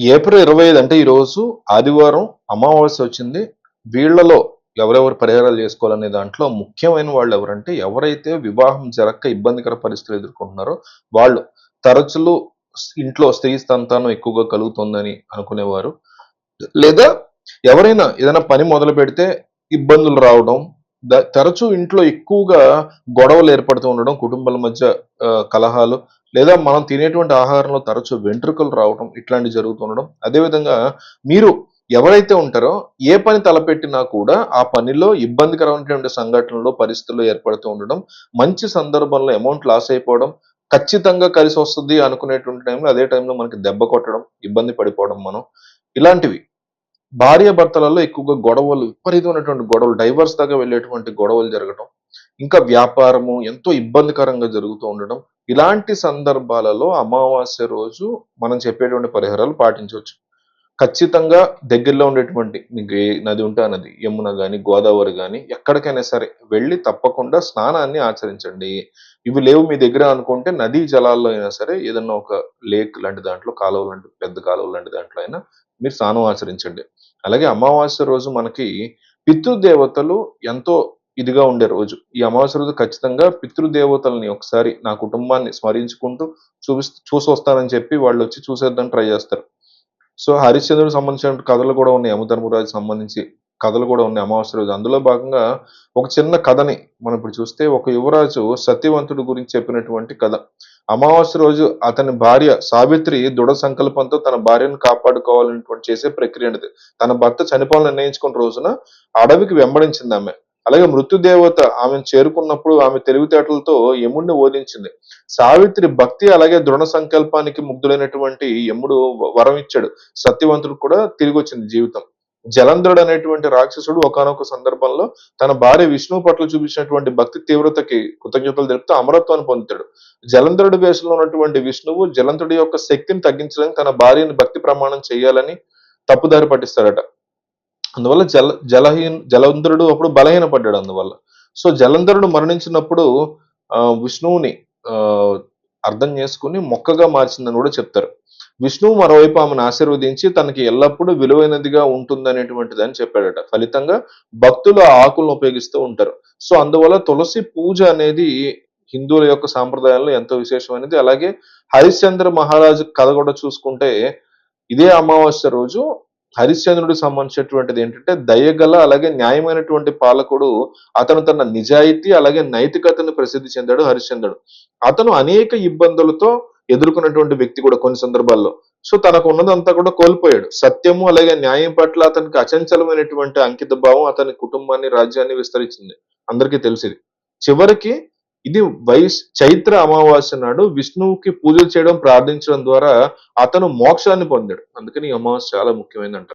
April 25 అంటే ఈరోజు ఆదివారం అమావాస్య వచ్చింది. వీళ్ళలో ఎవరెవరు పరిహారాలు చేసుకోవాలనే దాంట్లో ముఖ్యమైన వాళ్ళు ఎవరంటే, ఎవరైతే వివాహం జరక్క ఇబ్బందికర పరిస్థితులు ఎదుర్కొంటున్నారో వాళ్ళు. తరచులు ఇంట్లో స్త్రీ సంతానం ఎక్కువగా కలుగుతుందని అనుకునేవారు. లేదా ఎవరైనా ఏదైనా పని మొదలుపెడితే ఇబ్బందులు రావడం, తరచూ ఇంట్లో ఎక్కువగా గొడవలు ఏర్పడుతూ ఉండడం, కుటుంబాల మధ్య కలహాలు, లేదా మనం తినేటువంటి ఆహారంలో తరచూ వెంట్రుకలు రావడం, ఇట్లాంటివి జరుగుతూ ఉండడం. అదేవిధంగా మీరు ఎవరైతే ఉంటారో ఏ పని తలపెట్టినా కూడా ఆ పనిలో ఇబ్బందికరమైనటువంటి సంఘటనలు, పరిస్థితులు ఏర్పడుతూ ఉండడం, మంచి సందర్భంలో అమౌంట్ లాస్ అయిపోవడం, ఖచ్చితంగా కలిసొస్తది అనుకునేటువంటి టైంలో అదే టైంలో మనకి దెబ్బ కొట్టడం, ఇబ్బంది పడిపోవడం మనం. ఇలాంటివి భార్యాభర్తలలో ఎక్కువగా గొడవలు, విపరీతమైనటువంటి గొడవలు, డైవర్స్ దాకా వెళ్ళేటువంటి గొడవలు జరగటం. ఇంకా వ్యాపారము ఎంతో ఇబ్బందికరంగా జరుగుతూ ఉండడం. ఇలాంటి సందర్భాలలో అమావాస్య రోజు మనం చెప్పేటువంటి పరిహారాలు పాటించొచ్చు. ఖచ్చితంగా దగ్గరలో ఉండేటువంటి మీకు ఏ నది ఉంటే ఆ నది, యమున గాని, గోదావరి గాని ఎక్కడికైనా సరే వెళ్లి తప్పకుండా స్నానాన్ని ఆచరించండి. ఇవి లేవు మీ దగ్గర అనుకుంటే నదీ జలాల్లో అయినా సరే ఏదన్నా ఒక లేక్ లాంటి దాంట్లో కాలువ లాంటి పెద్ద కాలువ లాంటి దాంట్లో అయినా మీరు స్నానం ఆచరించండి. అలాగే అమావాస్య రోజు మనకి పితృదేవతలు ఎంతో ఇదిగా ఉండే రోజు. ఈ అమావాస్య రోజు ఖచ్చితంగా పితృదేవతల్ని ఒకసారి నా కుటుంబాన్ని స్మరించుకుంటూ చూసొస్తానని చెప్పి వాళ్ళొచ్చి చూసేద్దానికి ట్రై చేస్తారు. సో, 'హరిశ్చంద్రుడికి' సంబంధించిన కథలు కూడా ఉన్నాయి. 'యమధర్మరాజుకి' సంబంధించి కథలు కూడా ఉన్నాయి అమావాస్య రోజు. అందులో భాగంగా ఒక చిన్న కథని మనం ఇప్పుడు చూస్తే, ఒక యువరాజు సత్యవంతుడి గురించి చెప్పినటువంటి కథ. అమావాస్య రోజు అతని భార్య సావిత్రి దృఢ సంకల్పంతో తన భార్యను కాపాడుకోవాలనేటువంటి చేసే ప్రక్రియ అనేది. తన భర్త చనిపోవాలని నిర్ణయించుకున్న రోజున అడవికి వెంబడించిందామె. అలాగే మృత్యుదేవత ఆమెను చేరుకున్నప్పుడు ఆమె తెలివితేటలతో యముడిని ఓడించింది. సావిత్రి భక్తి అలాగే దృఢ సంకల్పానికి ముగ్ధులైనటువంటి యముడు వరం ఇచ్చాడు. సత్యవంతుడికి కూడా తిరిగొచ్చింది జీవితం. జలంధరుడు అనేటువంటి రాక్షసుడు ఒకానొక సందర్భంలో తన భార్య విష్ణువు పట్ల చూపించినటువంటి భక్తి తీవ్రతకి కృతజ్ఞతలు తెలుపుతూ అమరత్వాన్ని పొందుతాడు. జలంధరుడి వేషంలో ఉన్నటువంటి విష్ణువు జలంధరుడి యొక్క శక్తిని తగ్గించడానికి తన భార్యని భక్తి ప్రమాణం చేయాలని తప్పుదారి పట్టిస్తాడట. అందువల్ల జలంధరుడు అప్పుడు బలహీనపడ్డాడు అందువల్ల. సో, జలంధరుడు మరణించినప్పుడు విష్ణువుని అర్థం చేసుకొని మొక్కగా మార్చిందని కూడా చెప్తారు. విష్ణువు మరోవైపు ఆమెను ఆశీర్వదించి తనకి ఎల్లప్పుడూ విలువైనదిగా ఉంటుందనేటువంటిదని చెప్పాడట. ఫలితంగా భక్తులు ఆ ఆకులను ఉపయోగిస్తూ ఉంటారు. సో, అందువల్ల తులసి పూజ అనేది హిందువుల యొక్క సాంప్రదాయాల్లో ఎంతో విశేషమైనది. అలాగే హరిశ్చంద్ర మహారాజు కథ కూడా చూసుకుంటే ఇదే అమావాస్య రోజు హరిశ్చంద్రుడికి సంబంధించినటువంటిది ఏంటంటే దయగల అలాగే న్యాయమైనటువంటి పాలకుడు. అతను తన నిజాయితీ అలాగే నైతికతను ప్రసిద్ధి చెందాడు హరిశ్చంద్రుడు. అతను అనేక ఇబ్బందులతో ఎదుర్కొన్నటువంటి వ్యక్తి కూడా కొన్ని సందర్భాల్లో. సో, తనకు ఉన్నదంతా కూడా కోల్పోయాడు. సత్యము అలాగే న్యాయం పట్ల అతనికి అచంచలమైనటువంటి అంకిత భావం అతని కుటుంబాన్ని, రాజ్యాన్ని విస్తరించింది. అందరికీ తెలిసింది. చివరికి ఇది చైత్ర అమావాస్య నాడు విష్ణువుకి పూజలు చేయడం, ప్రార్థించడం ద్వారా అతను మోక్షాన్ని పొందాడు. అందుకని ఈ అమావాస్య చాలా ముఖ్యమైనదంటారు.